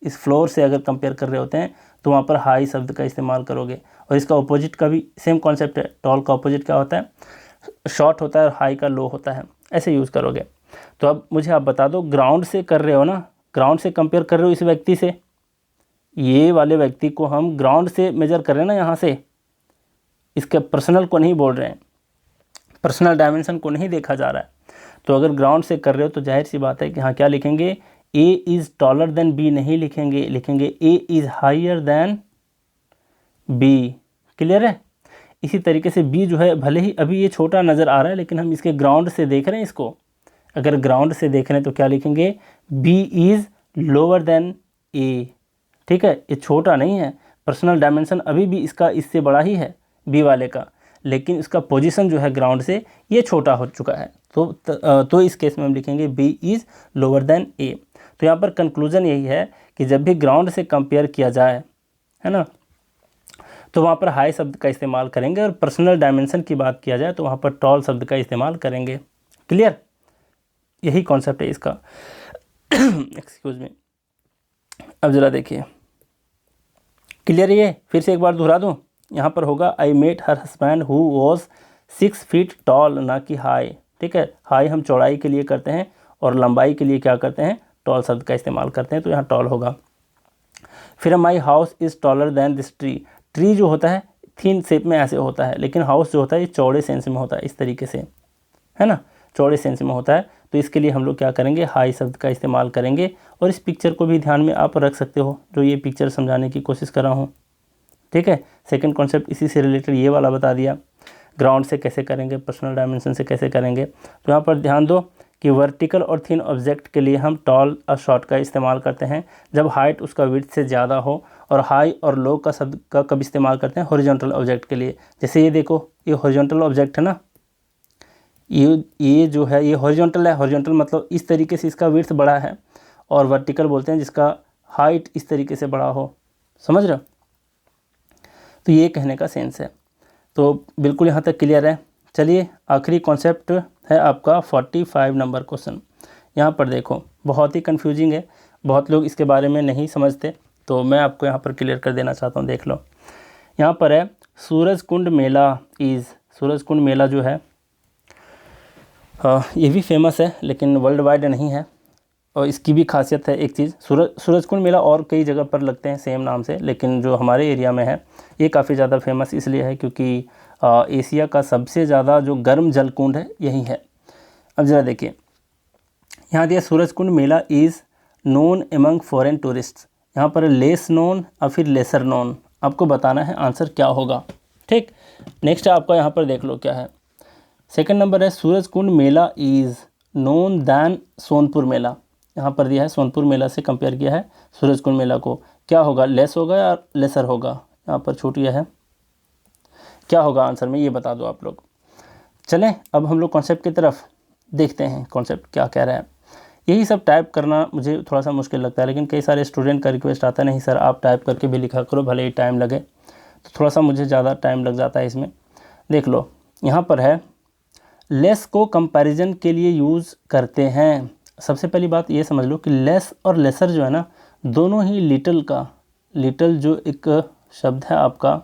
इस फ्लोर से अगर कंपेयर कर रहे होते हैं तो वहाँ पर हाई शब्द का इस्तेमाल करोगे। और इसका ऑपोजिट का भी सेम कॉन्सेप्ट है, टॉल का ऑपोजिट क्या होता है, शॉर्ट होता है, और हाई का लो होता है, ऐसे यूज़ करोगे। तो अब मुझे आप बता दो, ग्राउंड से कर रहे हो ना, ग्राउंड से कंपेयर कर रहे हो इस व्यक्ति से, ये वाले व्यक्ति को हम ग्राउंड से मेजर कर रहे हैं ना, यहाँ से, इसके पर्सनल को नहीं बोल रहे हैं, पर्सनल डायमेंशन को नहीं देखा जा रहा है। तो अगर ग्राउंड से कर रहे हो तो जाहिर सी बात है कि हाँ क्या लिखेंगे, A is taller than B नहीं लिखेंगे, लिखेंगे A is higher than B. Clear है। इसी तरीके से बी जो है, भले ही अभी ये छोटा नज़र आ रहा है, लेकिन हम इसके ग्राउंड से देख रहे हैं इसको, अगर ग्राउंड से देख रहे हैं तो क्या लिखेंगे, बी इज़ लोअर देन ए। ठीक है, ये छोटा नहीं है, पर्सनल डायमेंशन अभी भी इसका इससे बड़ा ही है बी वाले का, लेकिन इसका पोजीशन जो है ग्राउंड से ये छोटा हो चुका है। तो इस केस में हम लिखेंगे बी इज़ लोअर देन ए। तो यहाँ पर कंक्लूजन यही है कि जब भी ग्राउंड से कंपेयर किया जाए, है ना, तो वहाँ पर हाई शब्द का इस्तेमाल करेंगे, और पर्सनल डायमेंशन की बात किया जाए तो वहाँ पर टॉल शब्द का इस्तेमाल करेंगे। क्लियर, यही कॉन्सेप्ट है इसका। Excuse me. अब ज़रा देखिए, क्लियर, ये फिर से एक बार दोहरा दूँ। यहाँ पर होगा I met her husband who was 6 feet tall, ना कि हाई। ठीक है, हाई हम चौड़ाई के लिए करते हैं और लंबाई के लिए क्या करते हैं, टॉल शब्द का इस्तेमाल करते हैं, तो यहाँ टॉल होगा। फिर my house is taller then this tree. Tree जो होता है थीन शेप में ऐसे होता है, लेकिन हाउस जो होता है ये चौड़े सेंस में होता है, इस तरीके से, है ना, चौड़े सेंस में होता है। तो इसके लिए हम लोग क्या करेंगे, हाई शब्द का इस्तेमाल करेंगे। और इस पिक्चर को भी ध्यान में आप रख सकते हो, जो ये पिक्चर समझाने की कोशिश कर रहा हूँ। ठीक है, सेकंड कॉन्सेप्ट इसी से रिलेटेड ये वाला बता दिया, ग्राउंड से कैसे करेंगे, पर्सनल डायमेंशन से कैसे करेंगे। तो यहाँ पर ध्यान दो कि वर्टिकल और थिन ऑब्जेक्ट के लिए हम टॉल और शॉर्ट का इस्तेमाल करते हैं जब हाइट उसका विड्थ से ज़्यादा हो, और हाई और लो का शब्द का कब इस्तेमाल करते हैं, हॉरिजॉन्टल ऑब्जेक्ट के लिए। जैसे ये देखो, ये हॉरिजॉन्टल ऑब्जेक्ट है ना, ये जो है ये हॉरिजॉन्टल है। हॉरिजॉन्टल मतलब इस तरीके से इसका विड्थ बड़ा है, और वर्टिकल बोलते हैं जिसका हाइट इस तरीके से बड़ा हो, समझ रहे हो। तो ये कहने का सेंस है। तो बिल्कुल यहाँ तक क्लियर है। चलिए आखिरी कॉन्सेप्ट है आपका 45 नंबर क्वेश्चन। यहाँ पर देखो बहुत ही कन्फ्यूजिंग है, बहुत लोग इसके बारे में नहीं समझते, तो मैं आपको यहाँ पर क्लियर कर देना चाहता हूँ। देख लो यहाँ पर है सूरज कुंड मेला इज़, सूरज कुंड मेला जो है ये भी फेमस है लेकिन वर्ल्ड वाइड नहीं है। और इसकी भी खासियत है एक चीज़, सूरज कुंड मेला और कई जगह पर लगते हैं सेम नाम से, लेकिन जो हमारे एरिया में है ये काफ़ी ज़्यादा फेमस इसलिए है क्योंकि एशिया का सबसे ज़्यादा जो गर्म जल कुंड है यही है। अब ज़रा देखिए यहाँ दिया Surajkund Mela is known among foreign tourist, यहाँ पर लेस नोन और फिर लेसर नोन, आपको बताना है आंसर क्या होगा। ठीक, नेक्स्ट आपका यहाँ पर देख लो क्या है। सेकंड नंबर है Suraj Kund Mela is known then Sonpur मेला, यहाँ पर दिया है सोनपुर मेला से कंपेयर किया है सूरज कुंड मेला को, क्या होगा लेस होगा या लेसर होगा, यहाँ पर छूट गया है, क्या होगा आंसर में ये बता दो आप लोग। चलें अब हम लोग कॉन्सेप्ट की तरफ देखते हैं कॉन्सेप्ट क्या कह रहा है। यही सब टाइप करना मुझे थोड़ा सा मुश्किल लगता है, लेकिन कई सारे स्टूडेंट का रिक्वेस्ट आता है नहीं सर आप टाइप करके भी लिखा करो भले ही टाइम लगे, तो थोड़ा सा मुझे ज़्यादा टाइम लग जाता है इसमें। देख लो यहाँ पर है लेस को कंपैरिजन के लिए यूज़ करते हैं। सबसे पहली बात ये समझ लो कि लेस और लेसर जो है ना दोनों ही लिटल का, लिटल जो एक शब्द है आपका,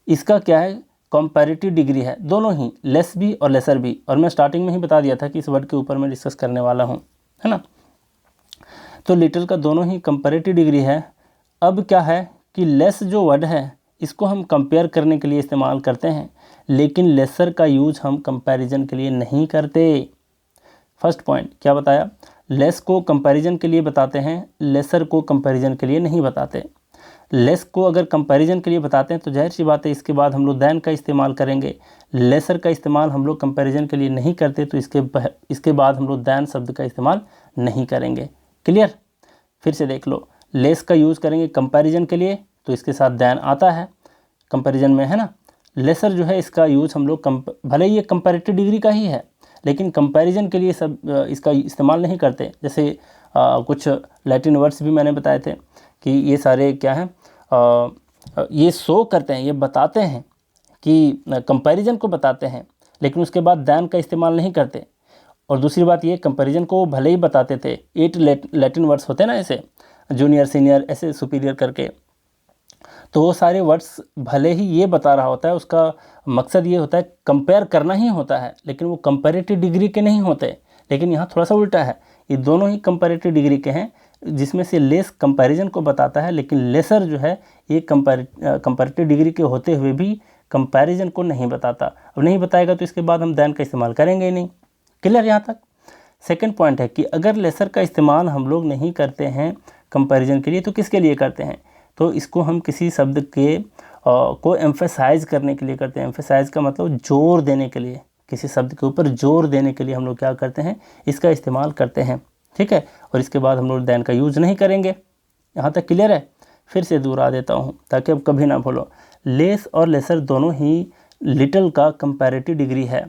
इसका क्या है कंपैरेटिव डिग्री है, दोनों ही लेस भी और लेसर भी। और मैं स्टार्टिंग में ही बता दिया था कि इस वर्ड के ऊपर मैं डिस्कस करने वाला हूँ, है ना। तो लिटल का दोनों ही कंपैरेटिव डिग्री है। अब क्या है कि लेस जो वर्ड है इसको हम कंपेयर करने के लिए इस्तेमाल करते हैं, लेकिन लेसर का यूज हम कंपैरिजन के लिए नहीं करते। फर्स्ट पॉइंट क्या बताया, लेस को कंपैरिजन के लिए बताते हैं, लेसर को कंपैरिजन के लिए नहीं बताते। लेस को अगर कंपैरिजन के लिए बताते हैं तो जाहिर सी बात है इसके बाद हम लोग दैन का इस्तेमाल करेंगे, लेसर का इस्तेमाल हम लोग कंपैरिजन के लिए नहीं करते तो इसके बाद हम लोग दैन शब्द का इस्तेमाल नहीं करेंगे। क्लियर, फिर से देख लो, लेस का यूज़ करेंगे कंपैरिजन के लिए तो इसके साथ दैन आता है कंपैरिजन में, है ना। लेसर जो है इसका यूज़ हम लोग भले ही ये कंपैरेटिव डिग्री का ही है लेकिन कंपैरिजन के लिए सब इसका इस्तेमाल नहीं करते। जैसे कुछ लैटिन वर्ड्स भी मैंने बताए थे कि ये सारे क्या हैं, ये शो करते हैं, ये बताते हैं कि कंपैरिजन को बताते हैं लेकिन उसके बाद दैन का इस्तेमाल नहीं करते। और दूसरी बात ये कंपैरिजन को भले ही बताते थे, 8 लैटिन वर्ड्स होते हैं ना ऐसे, जूनियर सीनियर ऐसे सुपीरियर करके, तो वो सारे वर्ड्स भले ही ये बता रहा होता है, उसका मकसद ये होता है कंपेयर करना ही होता है, लेकिन वो कंपैरेटिव डिग्री के नहीं होते। लेकिन यहाँ थोड़ा सा उल्टा है, ये दोनों ही कंपैरेटिव डिग्री के हैं, जिसमें से लेस कंपैरिजन को बताता है लेकिन लेसर जो है ये कंपैरेटिव डिग्री के होते हुए भी कंपैरिजन को नहीं बताता। अब नहीं बताएगा तो इसके बाद हम दैन का इस्तेमाल करेंगे ही नहीं। क्लियर यहाँ तक। सेकंड पॉइंट है कि अगर लेसर का इस्तेमाल हम लोग नहीं करते हैं कंपैरिजन के लिए तो किसके लिए करते हैं, तो इसको हम किसी शब्द के को एम्फेसाइज करने के लिए करते हैं। एम्फेसाइज का मतलब जोर देने के लिए, किसी शब्द के ऊपर जोर देने के लिए हम लोग क्या करते हैं, इसका इस्तेमाल करते हैं। ठीक है, और इसके बाद हम लोग दैन का यूज़ नहीं करेंगे। यहाँ तक क्लियर है। फिर से दोहरा देता हूँ ताकि अब कभी ना भूलो, लेस और लेसर दोनों ही लिटल का कंपैरेटिव डिग्री है,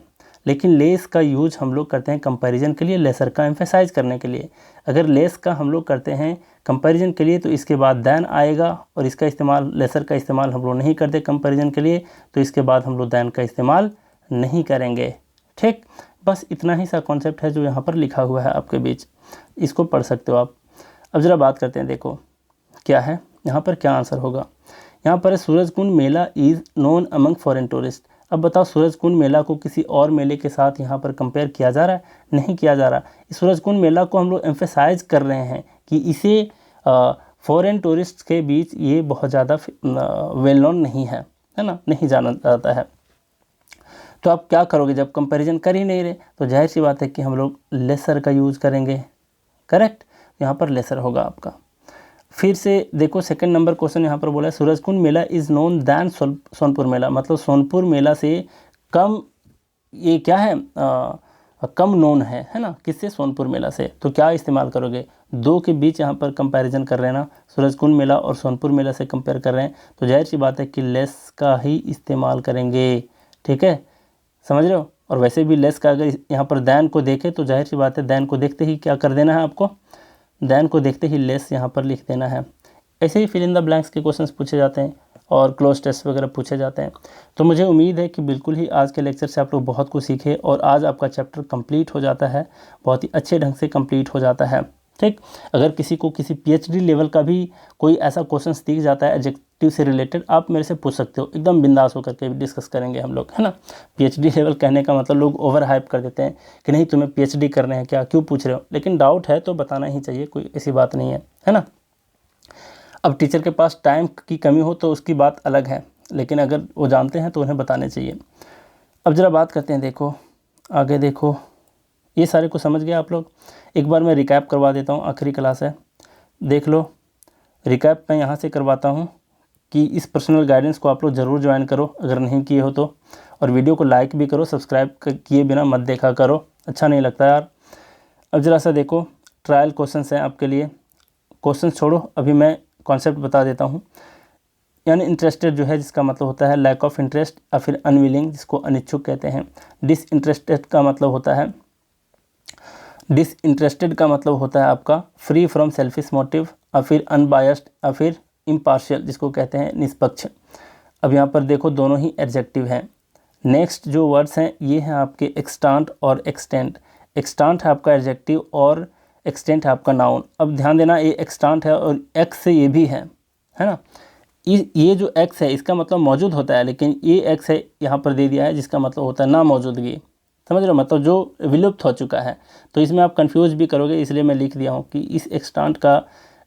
लेकिन लेस का यूज हम लोग करते हैं कंपैरिजन के लिए, लेसर का एम्फेसाइज करने के लिए। अगर लेस का हम लोग करते हैं कंपैरिजन के लिए तो इसके बाद दैन आएगा, और इसका इस्तेमाल, लेसर का इस्तेमाल हम लोग नहीं करते कंपैरिजन के लिए तो इसके बाद हम लोग दैन का इस्तेमाल नहीं करेंगे। ठीक, बस इतना ही सा कॉन्सेप्ट है जो यहाँ पर लिखा हुआ है आपके बीच, इसको पढ़ सकते हो आप। अब ज़रा बात करते हैं, देखो क्या है यहाँ पर, क्या आंसर होगा। यहाँ पर Surajkund Mela is known among foreign tourist. अब बताओ सूरज कुंड मेला को किसी और मेले के साथ यहाँ पर कंपेयर किया जा रहा है? नहीं किया जा रहा। इस सूरज कुंड मेला को हम लोग एम्फेसाइज कर रहे हैं कि इसे फॉरेन टूरिस्ट के बीच ये बहुत ज़्यादा वेल नोन नहीं है ना, नहीं जाना जाता है। तो आप क्या करोगे, जब कंपैरिजन कर ही नहीं रहे तो जाहिर सी बात है कि हम लोग लेसर का यूज़ करेंगे। करेक्ट, यहाँ पर लेसर होगा आपका। फिर से देखो सेकंड नंबर क्वेश्चन यहाँ पर बोला है Suraj Kund Mela is known then Sonpur मेला, मतलब सोनपुर मेला से कम ये क्या है, कम नोन है ना, किससे, सोनपुर मेला से। तो क्या इस्तेमाल करोगे, दो के बीच यहाँ पर कंपैरिजन कर रहे हैं ना, सूरज कुंड मेला और सोनपुर मेला से कंपेयर कर रहे हैं तो जाहिर सी बात है कि लेस का ही इस्तेमाल करेंगे। ठीक है, समझ रहे हो। और वैसे भी लेस का अगर यहाँ पर दैन को देखें तो जाहिर सी बात है दैन को देखते ही क्या कर देना है आपको, दैन को देखते ही लेस यहाँ पर लिख देना है। ऐसे ही फिल इन द ब्लैंक्स के क्वेश्चंस पूछे जाते हैं और क्लोज टेस्ट वगैरह पूछे जाते हैं। तो मुझे उम्मीद है कि बिल्कुल ही आज के लेक्चर से आप लोग बहुत कुछ सीखे और आज आपका चैप्टर कंप्लीट हो जाता है, बहुत ही अच्छे ढंग से कंप्लीट हो जाता है। ठीक, अगर किसी को किसी पीएचडी लेवल का भी कोई ऐसा क्वेश्चन दिख जाता है एडजेक्टिव से रिलेटेड, आप मेरे से पूछ सकते हो, एकदम बिंदास होकर के डिस्कस करेंगे हम लोग, है ना। पीएचडी लेवल कहने का मतलब लोग ओवर हाइप कर देते हैं कि नहीं तुम्हें पीएचडी करने हैं क्या, क्यों पूछ रहे हो, लेकिन डाउट है तो बताना ही चाहिए, कोई ऐसी बात नहीं है ना। अब टीचर के पास टाइम की कमी हो तो उसकी बात अलग है, लेकिन अगर वो जानते हैं तो उन्हें बताने चाहिए। अब ज़रा बात करते हैं, देखो आगे देखो, ये सारे को समझ गए आप लोग। एक बार मैं रिकैप करवा देता हूँ, आखिरी क्लास है, देख लो। रिकैप मैं यहाँ से करवाता हूँ कि इस पर्सनल गाइडेंस को आप लोग ज़रूर ज्वाइन करो अगर नहीं किए हो तो, और वीडियो को लाइक भी करो, सब्सक्राइब किए बिना मत देखा करो, अच्छा नहीं लगता यार। अब ज़रा सा देखो, ट्रायल क्वेश्चंस हैं आपके लिए। क्वेश्चन छोड़ो, अभी मैं कॉन्सेप्ट बता देता हूँ। यानी इंटरेस्टेड जो है, जिसका मतलब होता है लैक ऑफ इंटरेस्ट, या फिर अनविलिंग जिसको अनिच्छुक कहते हैं। डिसइंटरेस्टेड का मतलब होता है, डिसइंटरेस्टेड का मतलब होता है आपका फ्री फ्रॉम सेल्फिश मोटिव, या फिर अनबायस्ड, या फिर इम्पार्शियल जिसको कहते हैं निष्पक्ष। अब यहाँ पर देखो दोनों ही एडजेक्टिव हैं। नेक्स्ट जो वर्ड्स हैं ये हैं आपके एक्सटेंट और एक्सटेंट। एक्सटेंट है आपका एडजेक्टिव और एक्सटेंट है आपका नाउन। अब ध्यान देना, ये एक्सटेंट है और एक्स से ये भी है ना। ये जो एक्स है इसका मतलब मौजूद होता है, लेकिन ये एक्स है यहाँ पर दे दिया है जिसका मतलब होता है ना मौजूदगी, समझ रहे हो, मतलब जो विलुप्त हो चुका है। तो इसमें आप कंफ्यूज भी करोगे, इसलिए मैं लिख दिया हूँ कि इस एक्सटेंट का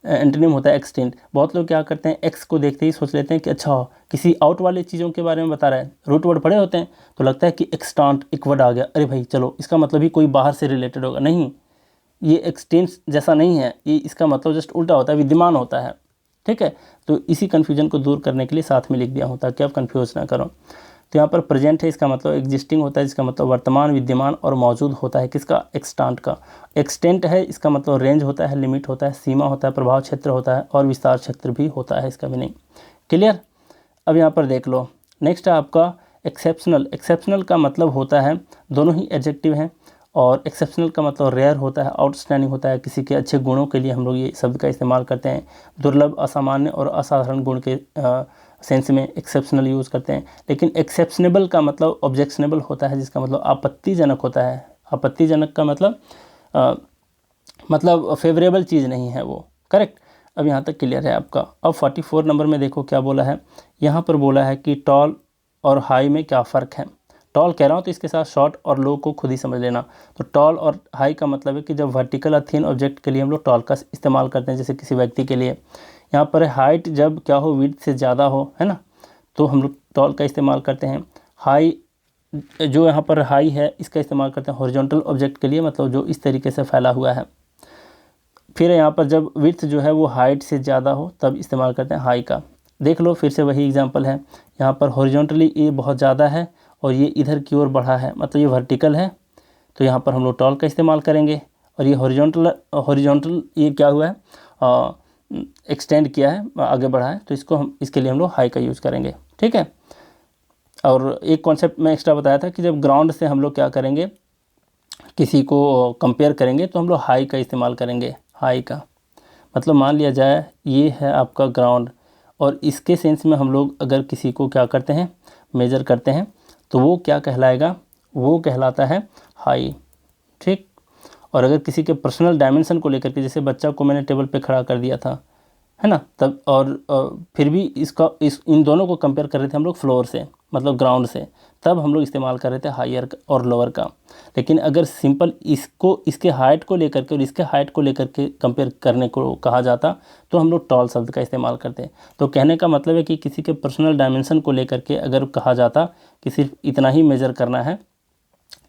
एंटोनिम होता है एक्सटेंट। बहुत लोग क्या करते हैं, एक्स को देखते ही सोच लेते हैं कि अच्छा किसी आउट वाले चीज़ों के बारे में बता रहा है, रूट वर्ड पढ़े होते हैं तो लगता है कि एक्सटेंट एक वर्ड आ गया, अरे भाई चलो इसका मतलब ही कोई बाहर से रिलेटेड होगा। नहीं, ये एक्सटेंट जैसा नहीं है, ये इसका मतलब जस्ट उल्टा होता है, विद्यमान होता है। ठीक है, तो इसी कन्फ्यूजन को दूर करने के लिए साथ में लिख दिया हूँ ताकि आप कन्फ्यूज ना करो। तो यहाँ पर प्रेजेंट है, इसका मतलब एग्जिस्टिंग होता है, जिसका मतलब वर्तमान, विद्यमान और मौजूद होता है किसका, एक्सटेंट का। एक्सटेंट है, इसका मतलब रेंज होता है, लिमिट होता है, सीमा होता है, प्रभाव क्षेत्र होता है और विस्तार क्षेत्र भी होता है इसका मीनिंग। क्लियर। अब यहाँ पर देख लो, नेक्स्ट है आपका एक्सेप्शनल। एक्सेप्शनल का मतलब होता है, दोनों ही एडजेक्टिव हैं, और एक्सेप्शनल का मतलब रेयर होता है, आउटस्टैंडिंग होता है, किसी के अच्छे गुणों के लिए हम लोग ये शब्द का इस्तेमाल करते हैं। दुर्लभ, असामान्य और असाधारण गुण के सेंस में एक्सेप्शनल यूज़ करते हैं। लेकिन एक्सेप्शनेबल का मतलब ऑब्जेक्शनेबल होता है, जिसका मतलब आपत्तिजनक होता है। आपत्तिजनक का मतलब फेवरेबल चीज़ नहीं है वो, करेक्ट। अब यहाँ तक क्लियर है आपका। अब 44 नंबर में देखो क्या बोला है, यहाँ पर बोला है कि टॉल और हाई में क्या फ़र्क है। टॉल कह रहा हूँ तो इसके साथ शॉर्ट और लो को खुद ही समझ लेना। तो टॉल और हाई का मतलब है कि जब वर्टिकल या थिन ऑब्जेक्ट के लिए हम लोग टॉल का इस्तेमाल करते हैं, जैसे किसी व्यक्ति के लिए। यहाँ पर हाइट जब क्या हो, विड्थ से ज़्यादा हो, है ना, तो हम लोग टॉल का इस्तेमाल करते हैं। हाई, जो यहाँ पर हाई है इसका इस्तेमाल करते हैं हॉरिजॉन्टल ऑब्जेक्ट के लिए, मतलब जो इस तरीके से फैला हुआ है। फिर यहाँ पर जब विड्थ जो है वो हाइट से ज़्यादा हो तब इस्तेमाल करते हैं हाई का। देख लो फिर से वही एग्जांपल है, यहाँ पर हॉरिजॉन्टली ये बहुत ज़्यादा है और ये इधर की ओर बढ़ा है, मतलब ये वर्टिकल है, तो यहाँ पर हम लोग टॉल का इस्तेमाल करेंगे। और ये हॉरिजॉन्टल ये क्या हुआ है, एक्सटेंड किया है, आगे बढ़ा है, तो इसके लिए हम लोग हाई का यूज़ करेंगे। ठीक है। और एक कॉन्सेप्ट मैं एक्स्ट्रा बताया था कि जब ग्राउंड से हम लोग क्या करेंगे, किसी को कंपेयर करेंगे तो हम लोग हाई का इस्तेमाल करेंगे। हाई का मतलब मान लिया जाए ये है आपका ग्राउंड, और इसके सेंस में हम लोग अगर किसी को क्या करते हैं, मेजर करते हैं, तो वो क्या कहलाएगा, वो कहलाता है हाई। ठीक। और अगर किसी के पर्सनल डायमेंशन को लेकर के, जैसे बच्चा को मैंने टेबल पे खड़ा कर दिया था, है ना, तब और फिर भी इन दोनों को कंपेयर कर रहे थे हम लोग फ्लोर से, मतलब ग्राउंड से, तब हम लोग इस्तेमाल कर रहे थे हायर और लोअर का। लेकिन अगर सिंपल इसके हाइट को लेकर के और इसके हाइट को लेकर के कंपेयर करने को कहा जाता तो हम लोग टॉल शब्द का इस्तेमाल करते हैं। तो कहने का मतलब है कि किसी के पर्सनल डायमेंशन को लेकर के अगर कहा जाता कि सिर्फ इतना ही मेज़र करना है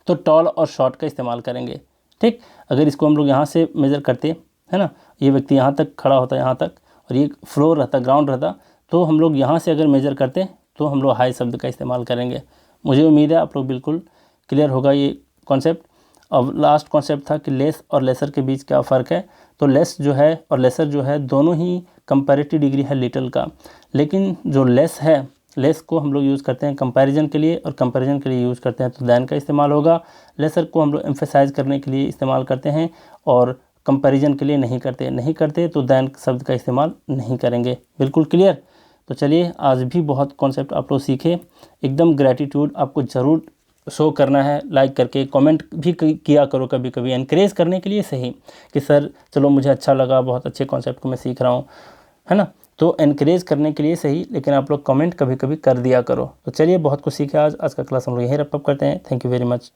तो टॉल और शॉर्ट का इस्तेमाल करेंगे। ठीक। अगर इसको हम लोग यहाँ से मेज़र करते, है ना, ये व्यक्ति यहाँ तक खड़ा होता है, यहाँ तक, और ये फ्लोर रहता, ग्राउंड रहता, तो हम लोग यहाँ से अगर मेज़र करते तो हम लोग हाई शब्द का इस्तेमाल करेंगे। मुझे उम्मीद है आप लोग बिल्कुल क्लियर होगा ये कॉन्सेप्ट। अब लास्ट कॉन्सेप्ट था कि लेस और लेसर के बीच क्या फ़र्क है। तो लेस जो है और लेसर जो है दोनों ही कंपैरेटिव डिग्री है लिटिल का, लेकिन जो लेस है, लेस को हम लोग यूज़ करते हैं कंपैरिजन के लिए, और कंपैरिजन के लिए यूज़ करते हैं तो दैन का इस्तेमाल होगा। लेसर को हम लोग एम्फेसाइज करने के लिए इस्तेमाल करते हैं और कंपैरिजन के लिए नहीं करते तो दैन शब्द का इस्तेमाल नहीं करेंगे। बिल्कुल क्लियर। तो चलिए आज भी बहुत कॉन्सेप्ट आप लोग सीखे। एकदम ग्रैटिट्यूड आपको ज़रूर शो करना है, लाइक करके कमेंट भी किया करो कभी कभी, एनकरेज करने के लिए सही कि सर चलो मुझे अच्छा लगा, बहुत अच्छे कॉन्सेप्ट को मैं सीख रहा हूँ, है ना। तो एनकरेज करने के लिए सही, लेकिन आप लोग कमेंट कभी कभी कर दिया करो। तो चलिए बहुत कुछ सीखे आज का क्लास हम लोग यहीं रैप अप करते हैं। Thank you very much.